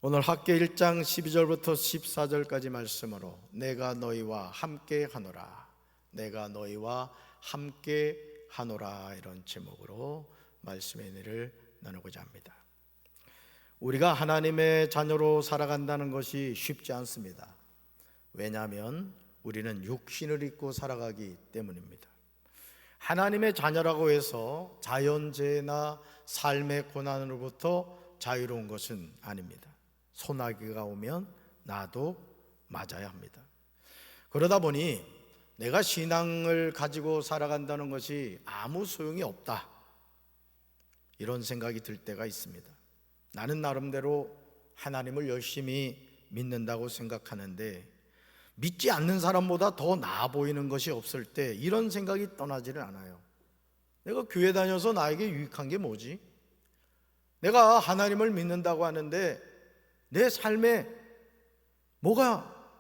오늘 학개 1장 12절부터 14절까지 말씀으로 내가 너희와 함께 하노라, 내가 너희와 함께 하노라, 이런 제목으로 말씀의 은혜를 나누고자 합니다. 우리가 하나님의 자녀로 살아간다는 것이 쉽지 않습니다. 왜냐하면 우리는 육신을 입고 살아가기 때문입니다. 하나님의 자녀라고 해서 자연재해나 삶의 고난으로부터 자유로운 것은 아닙니다. 소나기가 오면 나도 맞아야 합니다. 그러다 보니 내가 신앙을 가지고 살아간다는 것이 아무 소용이 없다, 이런 생각이 들 때가 있습니다. 나는 나름대로 하나님을 열심히 믿는다고 생각하는데 믿지 않는 사람보다 더 나아 보이는 것이 없을 때 이런 생각이 떠나지를 않아요. 내가 교회 다녀서 나에게 유익한 게 뭐지? 내가 하나님을 믿는다고 하는데 내 삶에 뭐가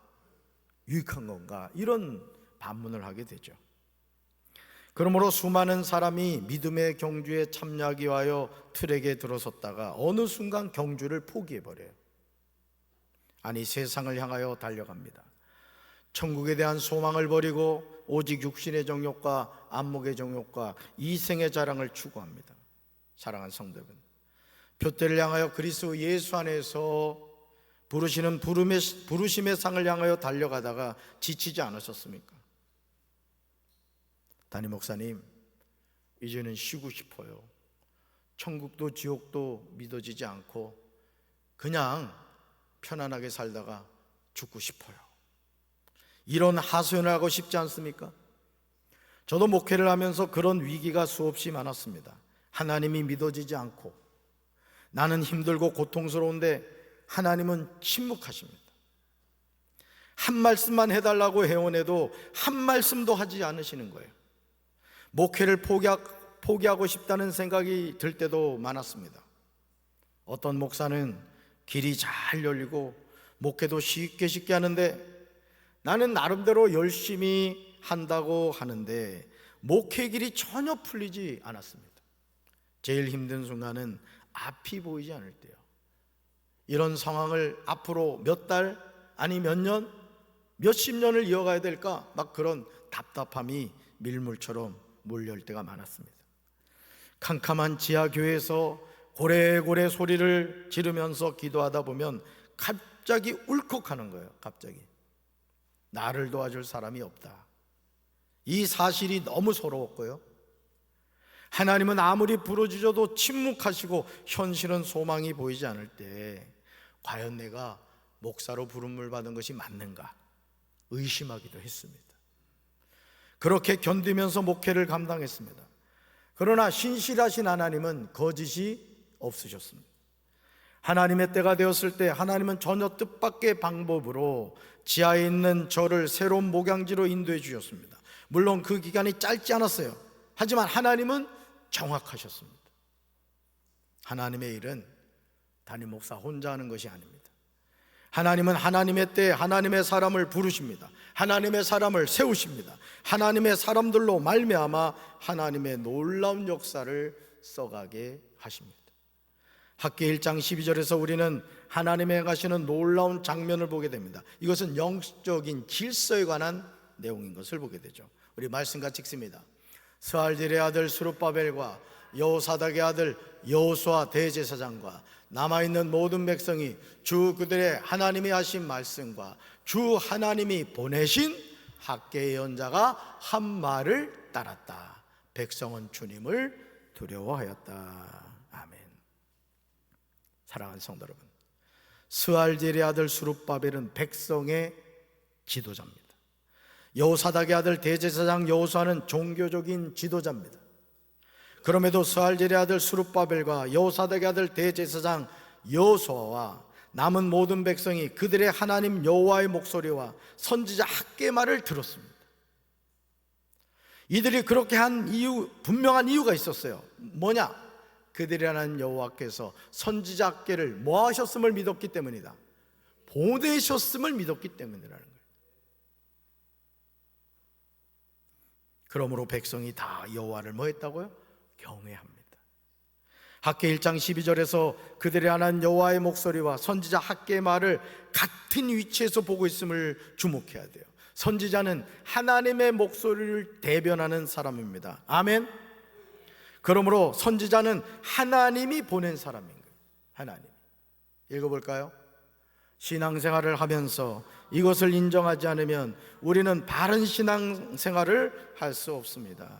유익한 건가? 이런 반문을 하게 되죠. 그러므로 수많은 사람이 믿음의 경주에 참여하기 위하여 틀에게 들어섰다가 어느 순간 경주를 포기해버려요. 아니, 세상을 향하여 달려갑니다. 천국에 대한 소망을 버리고 오직 육신의 정욕과 안목의 정욕과 이생의 자랑을 추구합니다. 사랑하는 성도 여러분, 표대를 향하여 그리스도 예수 안에서 부르시는 부르심의 상을 향하여 달려가다가 지치지 않으셨습니까? 담임 목사님, 이제는 쉬고 싶어요. 천국도 지옥도 믿어지지 않고 그냥 편안하게 살다가 죽고 싶어요. 이런 하소연을 하고 싶지 않습니까? 저도 목회를 하면서 그런 위기가 수없이 많았습니다. 하나님이 믿어지지 않고 나는 힘들고 고통스러운데 하나님은 침묵하십니다. 한 말씀만 해달라고 회원해도 한 말씀도 하지 않으시는 거예요. 목회를 포기하고 싶다는 생각이 들 때도 많았습니다. 어떤 목사는 길이 잘 열리고 목회도 쉽게 하는데 나는 나름대로 열심히 한다고 하는데 목회 길이 전혀 풀리지 않았습니다. 제일 힘든 순간은 앞이 보이지 않을 때요. 이런 상황을 앞으로 몇 달, 아니 몇 년, 몇십 년을 이어가야 될까? 막 그런 답답함이 밀물처럼 몰려올 때가 많았습니다. 캄캄한 지하교회에서 고래고래 소리를 지르면서 기도하다 보면 갑자기 울컥하는 거예요. 갑자기 나를 도와줄 사람이 없다. 이 사실이 너무 서러웠고요. 하나님은 아무리 부르짖어도 침묵하시고 현실은 소망이 보이지 않을 때 과연 내가 목사로 부름을 받은 것이 맞는가 의심하기도 했습니다. 그렇게 견디면서 목회를 감당했습니다. 그러나 신실하신 하나님은 거짓이 없으셨습니다. 하나님의 때가 되었을 때 하나님은 전혀 뜻밖의 방법으로 지하에 있는 저를 새로운 목양지로 인도해 주셨습니다. 물론 그 기간이 짧지 않았어요. 하지만 하나님은 정확하셨습니다. 하나님의 일은 담임 목사 혼자 하는 것이 아닙니다. 하나님은 하나님의 때에 하나님의 사람을 부르십니다. 하나님의 사람을 세우십니다. 하나님의 사람들로 말미암아 하나님의 놀라운 역사를 써가게 하십니다. 학개 1장 12절에서 우리는 하나님의 행하시는 놀라운 장면을 보게 됩니다. 이것은 영적인 질서에 관한 내용인 것을 보게 되죠. 우리 말씀 같이 읽습니다. 스알딜의 아들 스룹바벨과 여호사닥의 아들 여호수아 대제사장과 남아있는 모든 백성이 주 그들의 하나님이 하신 말씀과 주 하나님이 보내신 학개의 예언자가 한 말을 따랐다. 백성은 주님을 두려워하였다. 아멘. 사랑하는 성도 여러분, 스알딜의 아들 스룹바벨은 백성의 지도자입니다. 여호사닥의 아들 대제사장 여호수아는 종교적인 지도자입니다. 그럼에도 스알딜의 아들 스룹바벨과 여호사닥의 아들 대제사장 여호수아와 남은 모든 백성이 그들의 하나님 여호와의 목소리와 선지자 학개의 말을 들었습니다. 이들이 그렇게 한 이유, 분명한 이유가 있었어요. 뭐냐? 그들의 하나님 여호와께서 선지자 학개를 뭐 하셨음을 믿었기 때문이다. 보내셨음을 믿었기 때문이라는 거예요. 그러므로 백성이 다 여호와를 뭐 했다고요? 경외합니다. 학개 1장 12절에서 그들이 하나님 여호와의 목소리와 선지자 학개의 말을 같은 위치에서 보고 있음을 주목해야 돼요. 선지자는 하나님의 목소리를 대변하는 사람입니다. 아멘. 그러므로 선지자는 하나님이 보낸 사람인 거예요. 하나님. 읽어볼까요? 신앙생활을 하면서 이것을 인정하지 않으면 우리는 바른 신앙생활을 할 수 없습니다.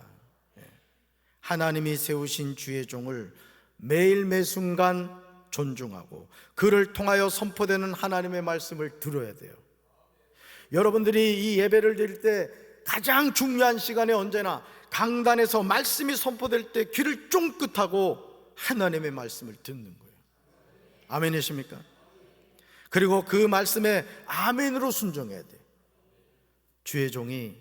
하나님이 세우신 주의 종을 매일 매순간 존중하고 그를 통하여 선포되는 하나님의 말씀을 들어야 돼요. 여러분들이 이 예배를 드릴 때 가장 중요한 시간에 언제나 강단에서 말씀이 선포될 때 귀를 쫑긋하고 하나님의 말씀을 듣는 거예요. 아멘이십니까? 그리고 그 말씀에 아멘으로 순종해야 돼요. 주의 종이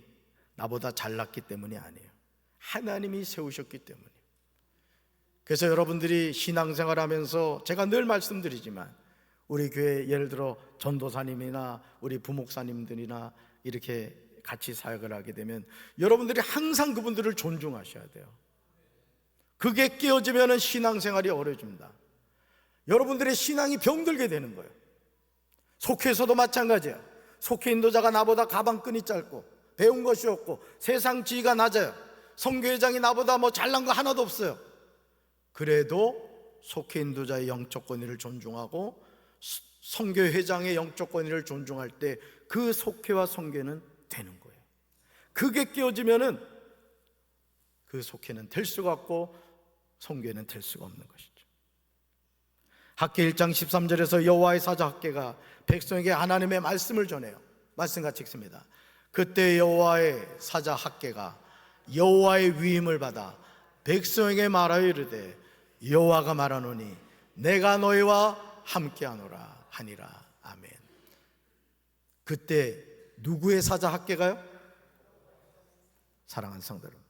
나보다 잘났기 때문이 아니에요. 하나님이 세우셨기 때문이에요. 그래서 여러분들이 신앙생활 하면서 제가 늘 말씀드리지만 우리 교회 예를 들어 전도사님이나 우리 부목사님들이나 이렇게 같이 사역을 하게 되면 여러분들이 항상 그분들을 존중하셔야 돼요. 그게 깨어지면 신앙생활이 어려워집니다. 여러분들의 신앙이 병들게 되는 거예요. 속회에서도 마찬가지예요. 속회 인도자가 나보다 가방끈이 짧고 배운 것이 없고 세상 지위가 낮아요. 선교회장이 나보다 뭐 잘난 거 하나도 없어요. 그래도 속회 인도자의 영적 권위를 존중하고 선교회장의 영적 권위를 존중할 때 그 속회와 선교는 되는 거예요. 그게 깨어지면은 그 속회는 될 수가 없고 선교는 될 수가 없는 것이죠. 학개 1장 13절에서 여호와의 사자 학개가 백성에게 하나님의 말씀을 전해요. 말씀 같이 읽습니다. 그때 여호와의 사자 학개가 여호와의 위임을 받아 백성에게 말하여 이르되 여호와가 말하노니 내가 너희와 함께하노라 하니라. 아멘. 그때 누구의 사자 학개가요? 사랑하는 성도 여러분,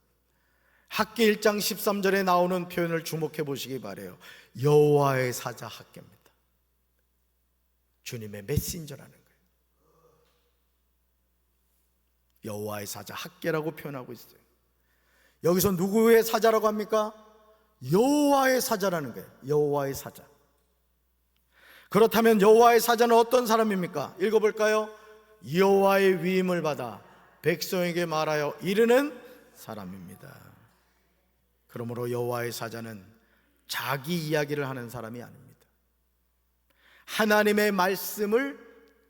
학개 1장 13절에 나오는 표현을 주목해 보시기 바라요. 여호와의 사자 학개입니다. 주님의 메신저라는 거예요. 여호와의 사자 학개라고 표현하고 있어요. 여기서 누구의 사자라고 합니까? 여호와의 사자라는 거예요. 여호와의 사자. 그렇다면 여호와의 사자는 어떤 사람입니까? 읽어볼까요? 여호와의 위임을 받아 백성에게 말하여 이르는 사람입니다. 그러므로 여호와의 사자는 자기 이야기를 하는 사람이 아닙니다. 하나님의 말씀을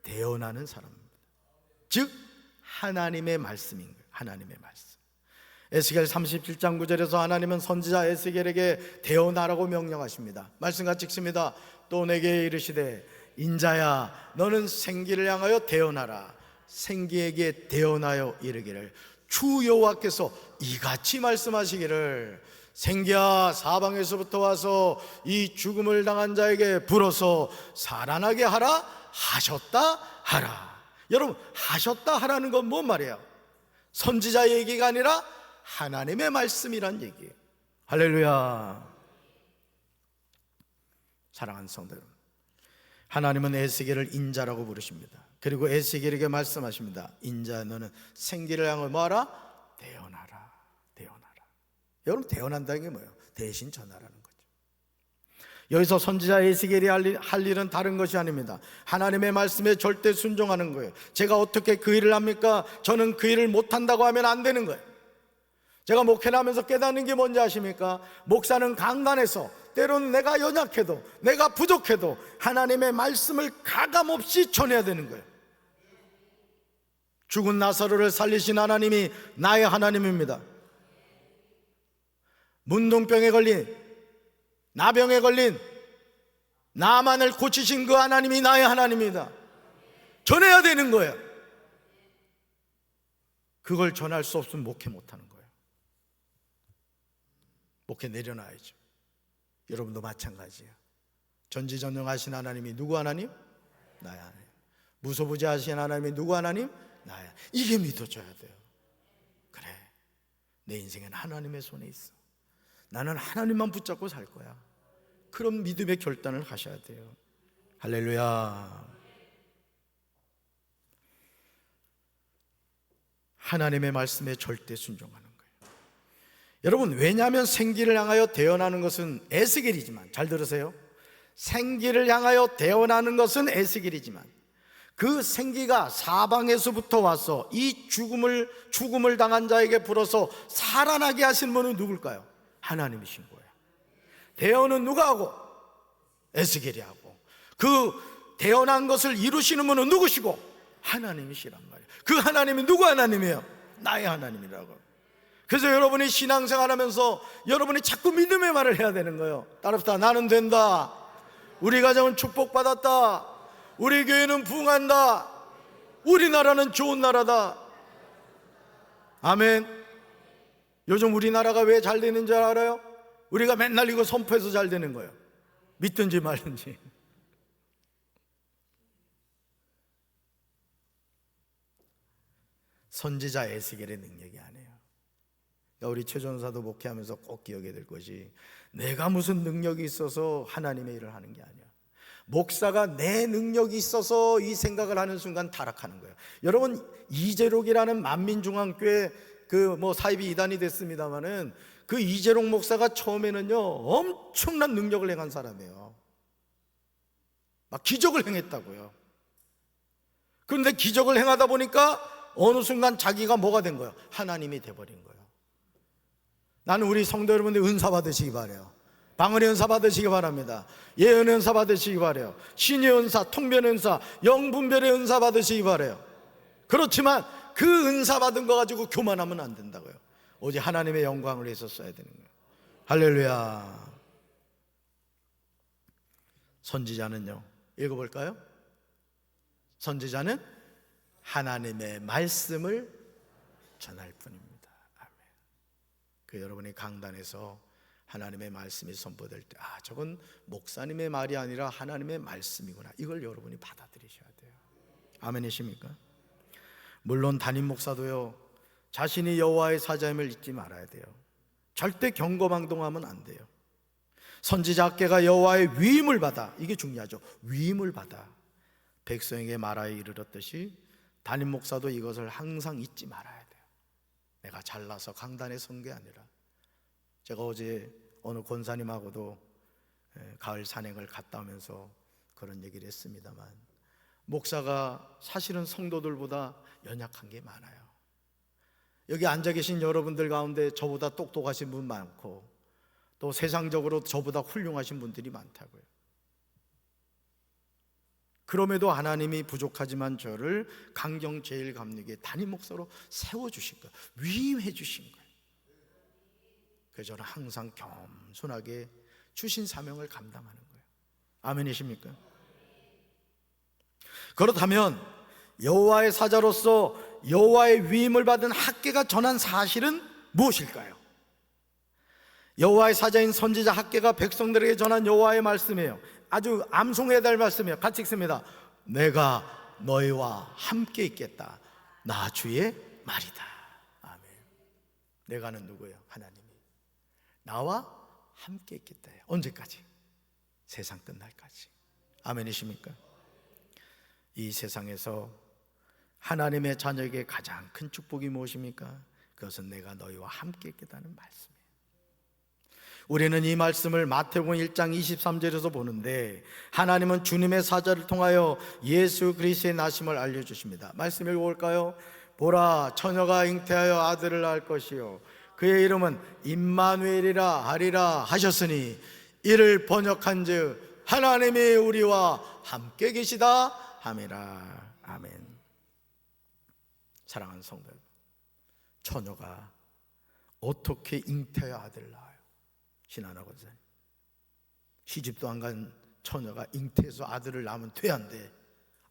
대언하는 사람입니다. 즉 하나님의 말씀인 거예요. 하나님의 말씀. 에스겔 37장 9절에서 하나님은 선지자 에스겔에게 대언하라고 명령하십니다. 말씀 같이 읽습니다. 또 내게 이르시되 인자야 너는 생기를 향하여 대언하라. 생기에게 대언하여 이르기를 주 여호와께서 이같이 말씀하시기를 생기야 사방에서부터 와서 이 죽음을 당한 자에게 불어서 살아나게 하라 하셨다 하라. 여러분 하셨다 하라는 건 뭔 말이에요? 선지자 얘기가 아니라 하나님의 말씀이란 얘기예요. 할렐루야. 사랑하는 성도 여러분, 하나님은 에스겔을 인자라고 부르십니다. 그리고 에스겔에게 말씀하십니다. 인자 너는 생기를 향해 뭐하라? 대언하라. 대언하라. 여러분 대언한다는 게 뭐예요? 대신 전하라는 거죠. 여기서 선지자 에스겔이 할 일은 다른 것이 아닙니다. 하나님의 말씀에 절대 순종하는 거예요. 제가 어떻게 그 일을 합니까? 저는 그 일을 못한다고 하면 안 되는 거예요. 제가 목회를 하면서 깨닫는 게 뭔지 아십니까? 목사는 강단에서 때로는 내가 연약해도 내가 부족해도 하나님의 말씀을 가감없이 전해야 되는 거예요. 죽은 나사로를 살리신 하나님이 나의 하나님입니다. 문둥병에 걸린 나병에 걸린 나만을 고치신 그 하나님이 나의 하나님입니다. 전해야 되는 거예요. 그걸 전할 수 없으면 목회 못하는 거예요. 목회 내려놔야죠. 여러분도 마찬가지예요. 전지전능하신 하나님이 누구 하나님? 나의 하나님. 무소부지하신 하나님이 누구 하나님? 나의. 이게 믿어져야 돼요. 그래, 내 인생은 하나님의 손에 있어. 나는 하나님만 붙잡고 살 거야. 그런 믿음의 결단을 하셔야 돼요. 할렐루야. 하나님의 말씀에 절대 순종하는 거예요. 여러분, 왜냐하면 생기를 향하여 대언하는 것은 에스겔이지만, 잘 들으세요, 생기를 향하여 대언하는 것은 에스겔이지만 그 생기가 사방에서부터 와서 이 죽음을 당한 자에게 불어서 살아나게 하신 분은 누굴까요? 하나님이신 거예요. 대언은 누가 하고? 에스겔이 하고. 그 대언한 것을 이루시는 분은 누구시고? 하나님이시란 말이에요. 그 하나님이 누구 하나님이에요? 나의 하나님이라고. 그래서 여러분이 신앙생활 하면서 여러분이 자꾸 믿음의 말을 해야 되는 거예요. 따라합시다. 나는 된다. 우리 가정은 축복받았다. 우리 교회는 부흥한다. 우리나라는 좋은 나라다. 아멘. 요즘 우리나라가 왜 잘 되는 줄 알아요? 우리가 맨날 이거 선포해서 잘 되는 거예요. 믿든지 말든지. 선지자 에스겔의 능력이 아니에요. 그러니까 우리 최전사도 목회하면서 꼭 기억해야 될 것이, 내가 무슨 능력이 있어서 하나님의 일을 하는 게 아니야. 목사가 내 능력이 있어서 이 생각을 하는 순간 타락하는 거예요. 여러분, 이재록이라는 만민중앙교회 사이비 이단이 됐습니다마는 그 이재록 목사가 처음에는요 엄청난 능력을 행한 사람이에요. 막 기적을 행했다고요. 그런데 기적을 행하다 보니까 어느 순간 자기가 뭐가 된 거예요? 하나님이 돼버린 거예요. 나는 우리 성도 여러분들 은사 받으시기 바라요. 방언의 은사 받으시기 바랍니다. 예언의 은사 받으시기 바라요. 신의 은사, 통변의 은사, 영분별의 은사 받으시기 바라요. 그렇지만 그 은사 받은 거 가지고 교만하면 안 된다고요. 오직 하나님의 영광을 위해서 써야 되는 거예요. 할렐루야. 선지자는요, 읽어볼까요? 선지자는 하나님의 말씀을 전할 뿐입니다. 아멘. 그 여러분이 강단에서 하나님의 말씀이 선포될 때, 저건 목사님의 말이 아니라 하나님의 말씀이구나, 이걸 여러분이 받아들이셔야 돼요. 아멘이십니까? 물론 담임 목사도요, 자신이 여호와의 사자임을 잊지 말아야 돼요. 절대 경거망동하면 안 돼요. 선지자 학계가 여호와의 위임을 받아, 이게 중요하죠. 위임을 받아 백성에게 말하여 이르렀듯이 담임 목사도 이것을 항상 잊지 말아야 돼요. 내가 잘나서 강단에 선 게 아니라, 제가 어제 어느 권사님하고도 가을 산행을 갔다 오면서 그런 얘기를 했습니다만, 목사가 사실은 성도들보다 연약한 게 많아요. 여기 앉아 계신 여러분들 가운데 저보다 똑똑하신 분 많고, 또 세상적으로 저보다 훌륭하신 분들이 많다고요. 그럼에도 하나님이 부족하지만 저를 강경제일감리교회 담임 목사로 세워주신 거예요. 위임해 주신 거예요. 그래서 저는 항상 겸손하게 주신 사명을 감당하는 거예요. 아멘이십니까? 그렇다면 여호와의 사자로서 여호와의 위임을 받은 학개가 전한 사실은 무엇일까요? 여호와의 사자인 선지자 학개가 백성들에게 전한 여호와의 말씀이에요. 아주 암송해야 될 말씀이에요. 같이 읽습니다. 내가 너희와 함께 있겠다. 나 주의 말이다. 아멘. 내가는 누구예요? 하나님이 나와 함께 있겠다. 언제까지? 세상 끝날까지. 아멘이십니까? 이 세상에서 하나님의 자녀에게 가장 큰 축복이 무엇입니까? 그것은 내가 너희와 함께 있겠다는 말씀이에요. 우리는 이 말씀을 마태복음 1장 23절에서 보는데, 하나님은 주님의 사자를 통하여 예수 그리스도의 나심을 알려주십니다. 말씀 읽어볼까요? 보라, 처녀가 잉태하여 아들을 낳을 것이요 그의 이름은 임마누엘이라 하리라 하셨으니, 이를 번역한즉 하나님이 우리와 함께 계시다 함이라. 아멘. 사랑하는 성도 여러분, 처녀가 어떻게 잉태하여 아들을 낳아요? 신하나 권사님, 시집도 안 간 처녀가 잉태해서 아들을 낳으면 돼, 안 돼?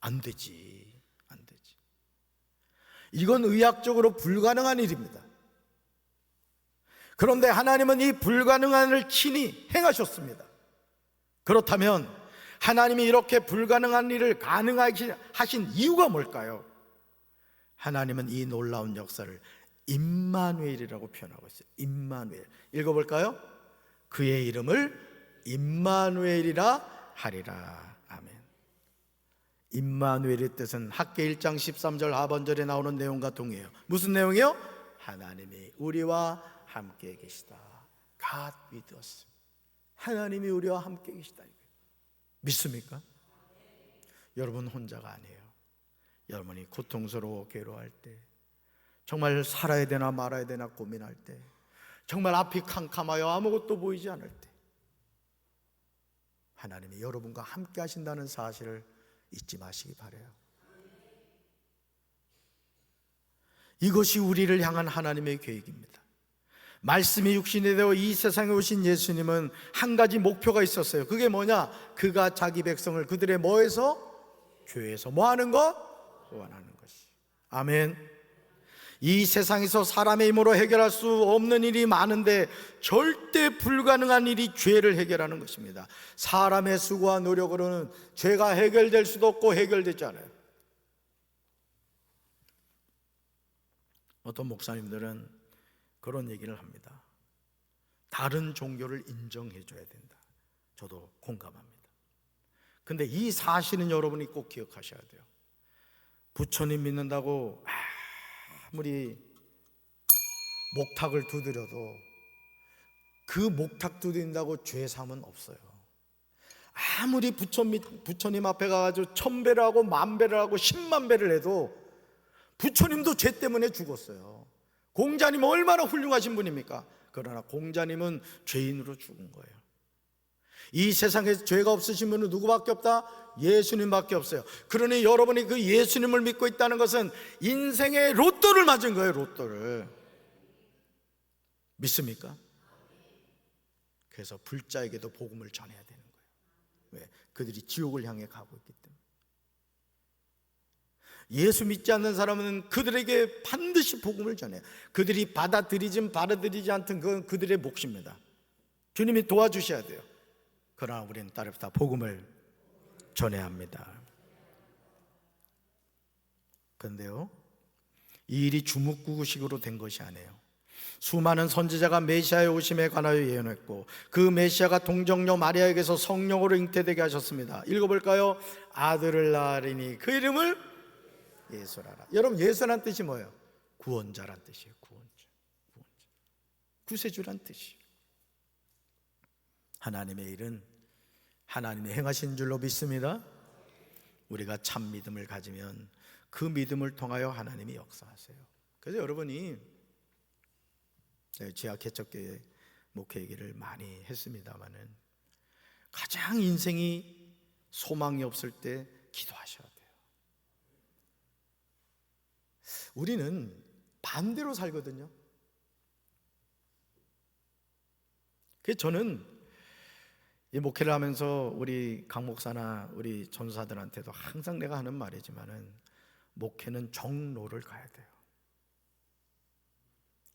안 되지. 안 되지. 이건 의학적으로 불가능한 일입니다. 그런데 하나님은 이 불가능한 일을 친히 행하셨습니다. 그렇다면 하나님이 이렇게 불가능한 일을 가능하게 하신 이유가 뭘까요? 하나님은 이 놀라운 역사를 임마누엘이라고 표현하고 있어요. 임마누엘. 읽어볼까요? 그의 이름을 임마누엘이라 하리라. 아멘. 임마누엘의 뜻은 학개 1장 13절 하반절에 나오는 내용과 동의해요. 무슨 내용이요? 하나님이 우리와 함께 계시다. God with us. 하나님이 우리와 함께 계시다. 믿습니까? 여러분 혼자가 아니에요. 여러분이 고통스러워 괴로워할 때, 정말 살아야 되나 말아야 되나 고민할 때, 정말 앞이 캄캄하여 아무것도 보이지 않을 때, 하나님이 여러분과 함께 하신다는 사실을 잊지 마시기 바라요. 이것이 우리를 향한 하나님의 계획입니다. 말씀이 육신이 되어 이 세상에 오신 예수님은 한 가지 목표가 있었어요. 그게 뭐냐? 그가 자기 백성을 그들의 뭐에서? 교회에서 뭐하는 것? 구원하는 것이. 아멘. 이 세상에서 사람의 힘으로 해결할 수 없는 일이 많은데 절대 불가능한 일이 죄를 해결하는 것입니다. 사람의 수고와 노력으로는 죄가 해결될 수도 없고 해결되지 않아요. 어떤 목사님들은 그런 얘기를 합니다. 다른 종교를 인정해 줘야 된다. 저도 공감합니다. 근데 이 사실은 여러분이 꼭 기억하셔야 돼요. 부처님 믿는다고 아무리 목탁을 두드려도 그 목탁 두드린다고 죄삼은 없어요. 아무리 부처님 앞에 가가지고 1000배를 하고 10,000배를 하고 10만 배를 해도 부처님도 죄 때문에 죽었어요. 공자님은 얼마나 훌륭하신 분입니까? 그러나 공자님은 죄인으로 죽은 거예요. 이 세상에 죄가 없으신 분은 누구밖에 없다? 예수님밖에 없어요. 그러니 여러분이 그 예수님을 믿고 있다는 것은 인생의 로또를 맞은 거예요. 로또를. 믿습니까? 그래서 불자에게도 복음을 전해야 되는 거예요. 왜? 그들이 지옥을 향해 가고 있기 때문에. 예수 믿지 않는 사람은 그들에게 반드시 복음을 전해요. 그들이 받아들이든 받아들이지 않든 그건 그들의 몫입니다. 주님이 도와주셔야 돼요. 그러나 우리는 따르다 복음을 전해야 합니다. 그런데요, 이 일이 주묵구구식으로 된 것이 아니에요. 수많은 선지자가 메시아의 오심에 관하여 예언했고 그 메시아가 동정녀 마리아에게서 성령으로 잉태되게 하셨습니다. 읽어볼까요? 아들을 낳으리니 그 이름을 예수라라. 여러분, 예수란 뜻이 뭐예요? 구원자란 뜻이에요. 구원자. 구세주란 뜻이에요. 하나님의 일은 하나님이 행하신 줄로 믿습니다. 우리가 참 믿음을 가지면 그 믿음을 통하여 하나님이 역사하세요. 그래서 여러분이 지하 개척교회 목회 얘기를 많이 했습니다마는 가장 인생이 소망이 없을 때 기도하셔야 돼요. 우리는 반대로 살거든요. 그래서 저는 이 목회를 하면서 우리 강 목사나 우리 전사들한테도 항상 내가 하는 말이지만은 목회는 정로를 가야 돼요.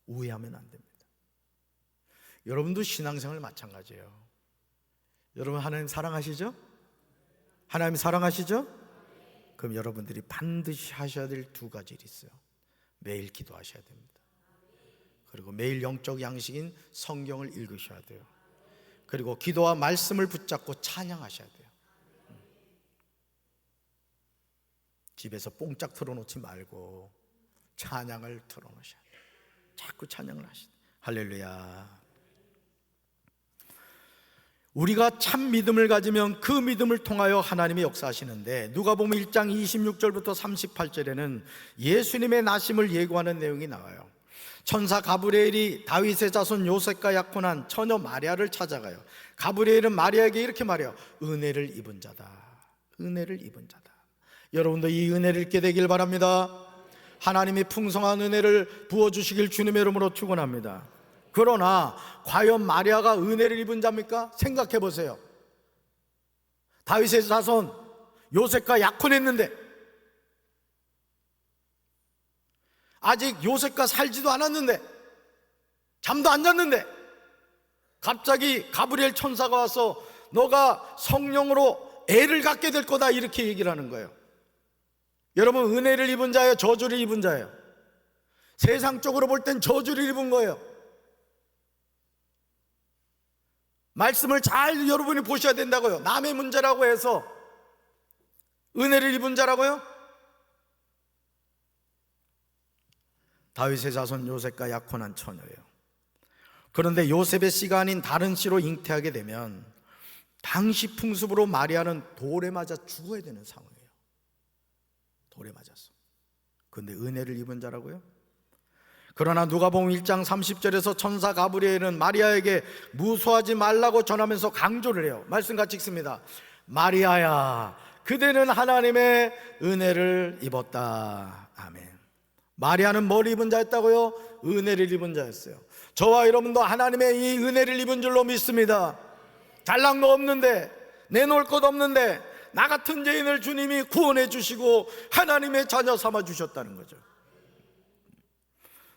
우회하면 안 됩니다. 여러분도 신앙생활 마찬가지예요. 여러분 하나님 사랑하시죠? 하나님 사랑하시죠? 그럼 여러분들이 반드시 하셔야 될 두 가지 일이 있어요. 매일 기도하셔야 됩니다. 그리고 매일 영적 양식인 성경을 읽으셔야 돼요. 그리고 기도와 말씀을 붙잡고 찬양하셔야 돼요. 집에서 뽕짝 틀어놓지 말고 찬양을 틀어놓으셔야 돼요. 자꾸 찬양을 하시다. 할렐루야. 우리가 참 믿음을 가지면 그 믿음을 통하여 하나님이 역사하시는데 누가복음 1장 26절부터 38절에는 예수님의 나심을 예고하는 내용이 나와요. 천사 가브리엘이 다윗의 자손 요셉과 약혼한 처녀 마리아를 찾아가요. 가브리엘은 마리아에게 이렇게 말해요. 은혜를 입은 자다. 은혜를 입은 자다. 여러분도 이 은혜를 입게 되길 바랍니다. 하나님이 풍성한 은혜를 부어주시길 주님의 이름으로 축원합니다. 그러나 과연 마리아가 은혜를 입은 자입니까? 생각해 보세요. 다윗의 자손 요셉과 약혼했는데 아직 요셉과 살지도 않았는데 잠도 안 잤는데 갑자기 가브리엘 천사가 와서 너가 성령으로 애를 갖게 될 거다 이렇게 얘기를 하는 거예요. 여러분, 은혜를 입은 자예요? 저주를 입은 자예요? 세상적으로 볼 땐 저주를 입은 거예요. 말씀을 잘 여러분이 보셔야 된다고요. 남의 문제라고 해서 은혜를 입은 자라고요? 다윗의 자손 요셉과 약혼한 처녀예요. 그런데 요셉의 씨가 아닌 다른 씨로 잉태하게 되면 당시 풍습으로 마리아는 돌에 맞아 죽어야 되는 상황이에요. 돌에 맞았어. 그런데 은혜를 입은 자라고요? 그러나 누가복음 1장 30절에서 천사 가브리엘은 마리아에게 무수하지 말라고 전하면서 강조를 해요. 말씀 같이 읽습니다. 마리아야, 그대는 하나님의 은혜를 입었다. 아멘. 마리아는 뭘 입은 자였다고요? 은혜를 입은 자였어요. 저와 여러분도 하나님의 이 은혜를 입은 줄로 믿습니다. 잘난 거 없는데, 내놓을 것 없는데 나 같은 죄인을 주님이 구원해 주시고 하나님의 자녀 삼아 주셨다는 거죠.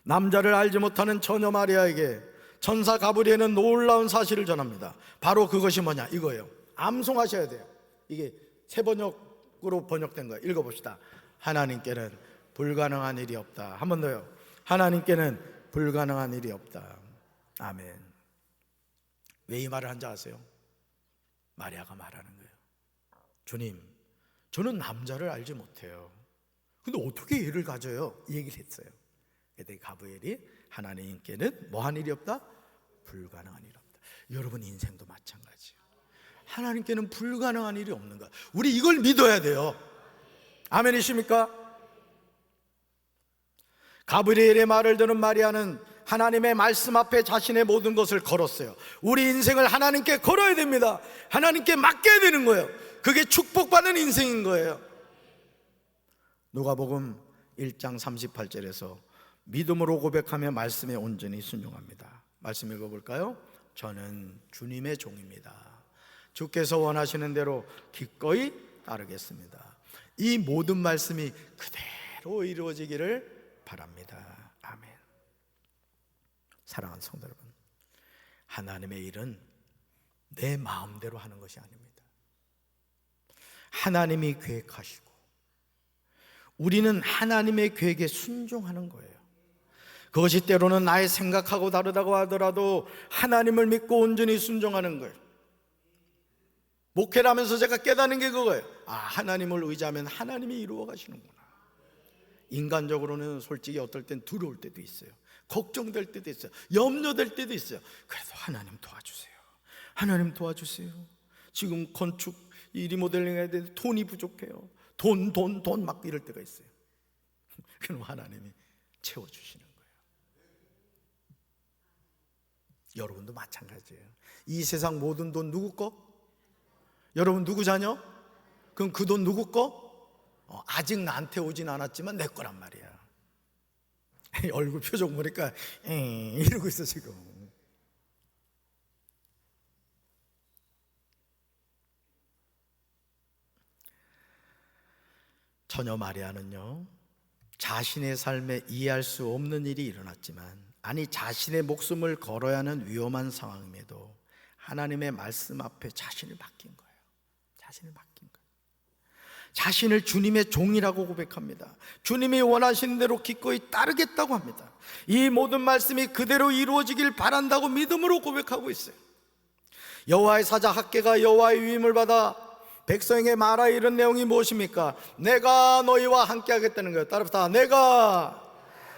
남자를 알지 못하는 처녀 마리아에게 천사 가브리엘은 놀라운 사실을 전합니다. 바로 그것이 뭐냐, 이거예요. 암송하셔야 돼요. 이게 새 번역으로 번역된 거예요. 읽어봅시다. 하나님께는 불가능한 일이 없다. 한 번 더요. 하나님께는 불가능한 일이 없다. 아멘. 왜 이 말을 한지 아세요? 마리아가 말하는 거예요. 주님, 저는 남자를 알지 못해요. 근데 어떻게 애를 가져요? 이 얘기를 했어요. 그때 가브리엘이 하나님께는 뭐한 일이 없다? 불가능한 일이 없다. 여러분 인생도 마찬가지예요. 하나님께는 불가능한 일이 없는 거야. 우리 이걸 믿어야 돼요. 아멘이십니까? 가브리엘의 말을 들은 마리아는 하나님의 말씀 앞에 자신의 모든 것을 걸었어요. 우리 인생을 하나님께 걸어야 됩니다. 하나님께 맡겨야 되는 거예요. 그게 축복받는 인생인 거예요. 누가복음 1장 38절에서 믿음으로 고백하며 말씀에 온전히 순종합니다. 말씀 읽어볼까요? 저는 주님의 종입니다. 주께서 원하시는 대로 기꺼이 따르겠습니다. 이 모든 말씀이 그대로 이루어지기를 바랍니다. 아멘. 사랑하는 성도 여러분, 하나님의 일은 내 마음대로 하는 것이 아닙니다. 하나님이 계획하시고 우리는 하나님의 계획에 순종하는 거예요. 그것이 때로는 나의 생각하고 다르다고 하더라도 하나님을 믿고 온전히 순종하는 거예요. 목회를 하면서 제가 깨닫는 게 그거예요. 아, 하나님을 의지하면 하나님이 이루어 가시는구나. 인간적으로는 솔직히 어떨 땐 두려울 때도 있어요. 걱정될 때도 있어요. 염려될 때도 있어요. 그래도 하나님 도와주세요. 하나님 도와주세요. 지금 건축 이 리모델링 해야 되는데 돈이 부족해요. 돈 막 이럴 때가 있어요. 그럼 하나님이 채워주시는 거예요. 여러분도 마찬가지예요. 이 세상 모든 돈 누구 거? 여러분 누구 자녀? 그럼 그 돈 누구 거? 아직 나한테 오진 않았지만 내 거란 말이야. 얼굴 표정 보니까 이러고 있어 지금. 처녀 마리아는요, 자신의 삶에 이해할 수 없는 일이 일어났지만, 아니 자신의 목숨을 걸어야 하는 위험한 상황임에도 하나님의 말씀 앞에 자신을 맡긴 거예요. 자신을 맡긴 거예요. 자신을 주님의 종이라고 고백합니다. 주님이 원하시는 대로 기꺼이 따르겠다고 합니다. 이 모든 말씀이 그대로 이루어지길 바란다고 믿음으로 고백하고 있어요. 여호와의 사자 학개가 여호와의 위임을 받아 백성에게 말하 이런 내용이 무엇입니까? 내가 너희와 함께 하겠다는 거예요. 따라합시다. 내가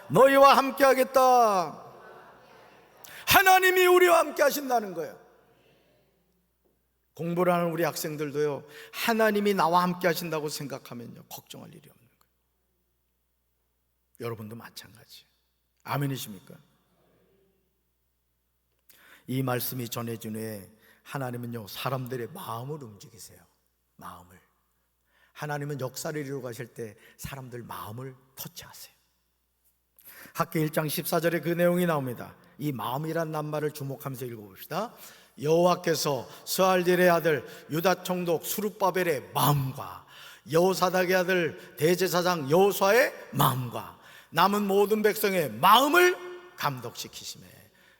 너희와 함께 하겠다. 하나님이 우리와 함께 하신다는 거예요. 공부를 하는 우리 학생들도요, 하나님이 나와 함께 하신다고 생각하면요, 걱정할 일이 없는 거예요. 여러분도 마찬가지예요. 아멘이십니까? 이 말씀이 전해진 후에 하나님은요, 사람들의 마음을 움직이세요. 마음을. 하나님은 역사를 이루어 가실 때 사람들 마음을 터치하세요. 학개 1장 14절에 그 내용이 나옵니다. 이 마음이란 낱말을 주목하면서 읽어봅시다. 여호와께서 스알디엘의 아들 유다 총독 스룹바벨의 마음과 여호사닥의 아들 대제사장 여호수아의 마음과 남은 모든 백성의 마음을 감독시키시매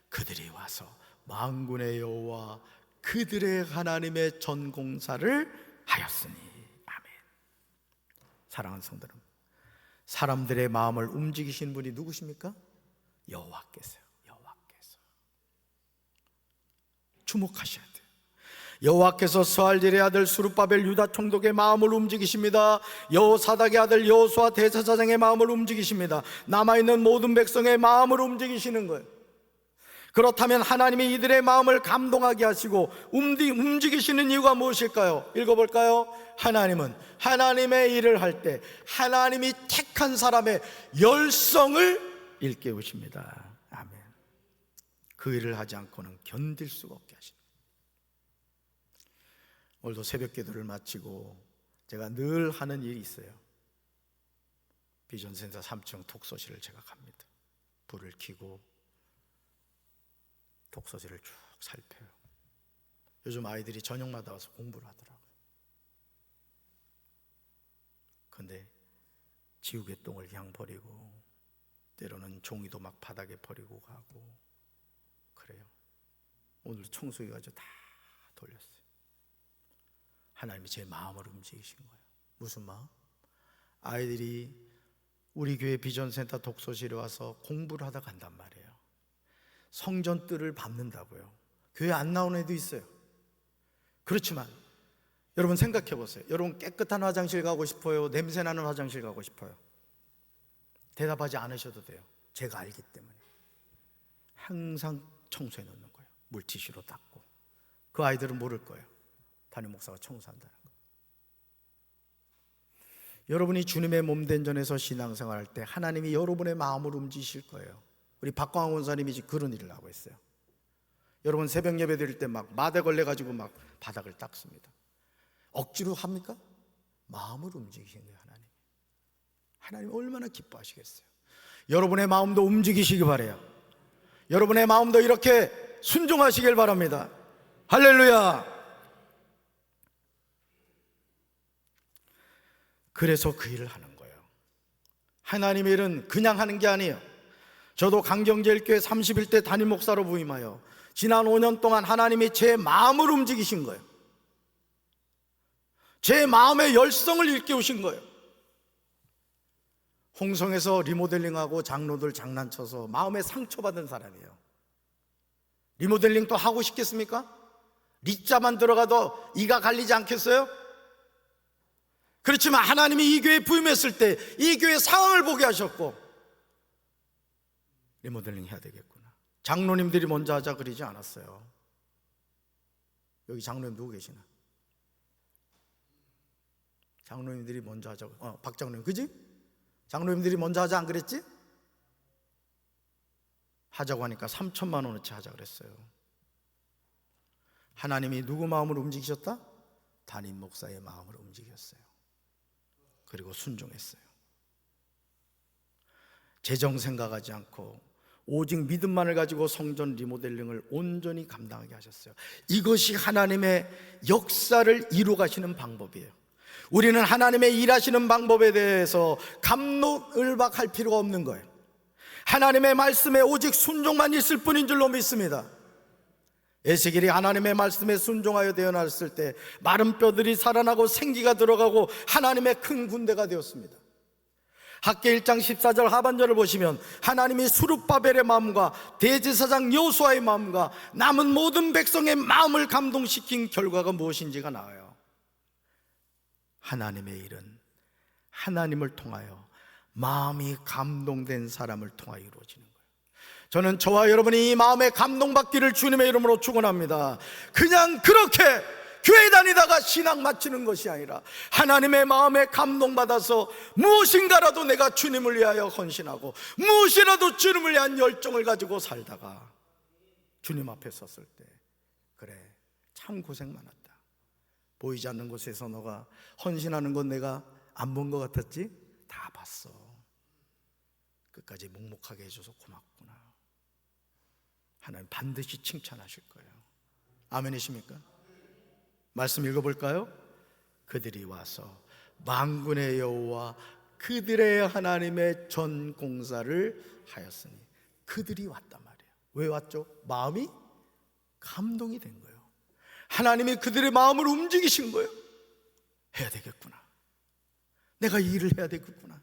그들이 와서 만군의 여호와 그들의 하나님의 전공사를 하였으니. 아멘. 사랑하는 성도 여러분, 사람들의 마음을 움직이신 분이 누구십니까? 여호와께서요. 여호와께서. 주목하셔야 돼요. 여호와께서 스알디엘의 아들 스룹바벨 유다 총독의 마음을 움직이십니다. 여호사닥의 아들 여호수아 대제사장의 마음을 움직이십니다. 남아있는 모든 백성의 마음을 움직이시는 거예요. 그렇다면 하나님이 이들의 마음을 감동하게 하시고 움직이시는 이유가 무엇일까요? 읽어볼까요? 하나님은 하나님의 일을 할 때 하나님이 택한 사람의 열성을 일깨우십니다. 아멘. 그 일을 하지 않고는 견딜 수가 없게 하십니다. 오늘도 새벽 기도를 마치고 제가 늘 하는 일이 있어요. 비전센터 3층 독서실을 제가 갑니다. 불을 켜고 독서실을 쭉 살펴요. 요즘 아이들이 저녁마다 와서 공부를 하더라고요. 근데 지우개 똥을 그냥 버리고 때로는 종이도 막 바닥에 버리고 가고 그래요. 오늘 청소기 가지고 다 돌렸어요. 하나님이 제 마음을 움직이신 거예요. 무슨 마음? 아이들이 우리 교회 비전센터 독서실에 와서 공부를 하다 간단 말이에요. 성전 뜰을 밟는다고요. 교회 안 나오는 애도 있어요. 그렇지만 여러분 생각해 보세요. 여러분 깨끗한 화장실 가고 싶어요? 냄새나는 화장실 가고 싶어요? 대답하지 않으셔도 돼요. 제가 알기 때문에. 항상 청소해 놓는 거예요. 물티슈로 닦고. 그 아이들은 모를 거예요. 담임 목사가 청소한다는 거. 여러분이 주님의 몸된 전에서 신앙생활할 때 하나님이 여러분의 마음을 움직이실 거예요. 우리 박광원 원사님이 그런 일을 하고 있어요. 여러분 새벽 예배 드릴 때 막 마대 걸려가지고 막 바닥을 닦습니다. 억지로 합니까? 마음을 움직이시는 거예요. 하나님 얼마나 기뻐하시겠어요. 여러분의 마음도 움직이시기 바라요. 여러분의 마음도 이렇게 순종하시길 바랍니다. 할렐루야. 그래서 그 일을 하는 거예요. 하나님의 일은 그냥 하는 게 아니에요. 저도 강경제일교회 31대 담임 목사로 부임하여 지난 5년 동안 하나님이 제 마음을 움직이신 거예요. 제 마음의 열성을 일깨우신 거예요. 홍성에서 리모델링하고 장로들 장난쳐서 마음에 상처받은 사람이에요. 리모델링 또 하고 싶겠습니까? 리자만 들어가도 이가 갈리지 않겠어요? 그렇지만 하나님이 이 교회에 부임했을 때 이 교회의 상황을 보게 하셨고 리모델링 해야 되겠구나. 장로님들이 먼저 하자 그러지 않았어요. 여기 장로님 누구 계시나? 장로님들이 먼저 하자고. 박 장로님, 그지? 장로님들이 먼저 하자 안 그랬지? 하자고 하니까 3천만 원어치 하자 그랬어요. 하나님이 누구 마음을 움직이셨다? 담임 목사의 마음을 움직였어요. 그리고 순종했어요. 재정 생각하지 않고 오직 믿음만을 가지고 성전 리모델링을 온전히 감당하게 하셨어요. 이것이 하나님의 역사를 이루 가시는 방법이에요. 우리는 하나님의 일하시는 방법에 대해서 감론을박할 필요가 없는 거예요. 하나님의 말씀에 오직 순종만 있을 뿐인 줄로 믿습니다. 에스겔이 하나님의 말씀에 순종하여 태어났을 때 마른 뼈들이 살아나고 생기가 들어가고 하나님의 큰 군대가 되었습니다. 학개 1장 14절 하반절을 보시면 하나님이 수룹바벨의 마음과 대제사장 여호수아의 마음과 남은 모든 백성의 마음을 감동시킨 결과가 무엇인지가 나와요. 하나님의 일은 하나님을 통하여 마음이 감동된 사람을 통하여 이루어지는 거예요. 저는 저와 여러분이 이 마음에 감동받기를 주님의 이름으로 축원합니다. 그냥 그렇게 교회 다니다가 신앙 마치는 것이 아니라 하나님의 마음에 감동받아서 무엇인가라도 내가 주님을 위하여 헌신하고 무엇이라도 주님을 위한 열정을 가지고 살다가 주님 앞에 섰을 때 그래 참 고생 많았다. 보이지 않는 곳에서 너가 헌신하는 건 내가 안 본 것 같았지? 다 봤어. 끝까지 묵묵하게 해줘서 고맙구나. 하나님 반드시 칭찬하실 거예요. 아멘이십니까? 말씀 읽어볼까요? 그들이 와서 만군의 여호와 그들의 하나님의 전 공사를 하였으니 그들이 왔단 말이에요. 왜 왔죠? 마음이 감동이 된 거예요. 하나님이 그들의 마음을 움직이신 거예요. 해야 되겠구나. 내가 이 일을 해야 되겠구나.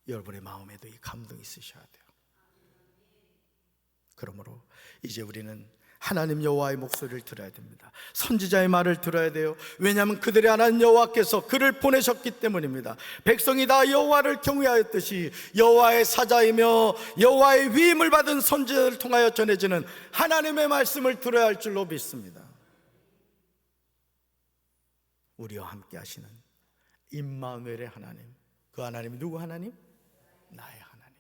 여러분의 마음에도 이 감동이 있으셔야 돼요. 그러므로 이제 우리는 하나님 여호와의 목소리를 들어야 됩니다. 선지자의 말을 들어야 돼요. 왜냐하면 그들의 하나님 여호와께서 그를 보내셨기 때문입니다. 백성이 다 여호와를 경외하였듯이 여호와의 사자이며 여호와의 위임을 받은 선지자를 통하여 전해지는 하나님의 말씀을 들어야 할 줄로 믿습니다. 우리와 함께 하시는 임마누엘의 하나님, 그 하나님이 누구 하나님? 나의 하나님.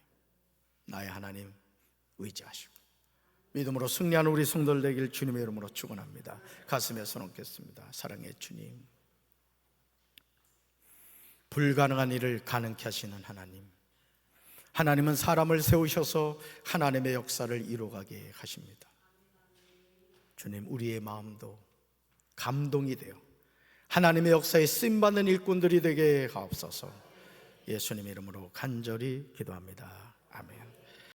나의 하나님 의지하시고 믿음으로 승리하는 우리 성도들 되길 주님의 이름으로 축원합니다. 가슴에 손 얹겠습니다. 사랑의 주님, 불가능한 일을 가능케 하시는 하나님, 하나님은 사람을 세우셔서 하나님의 역사를 이루어가게 하십니다. 주님, 우리의 마음도 감동이 되어 하나님의 역사에 쓰임받는 일꾼들이 되게 하옵소서. 예수님의 이름으로 간절히 기도합니다. 아멘.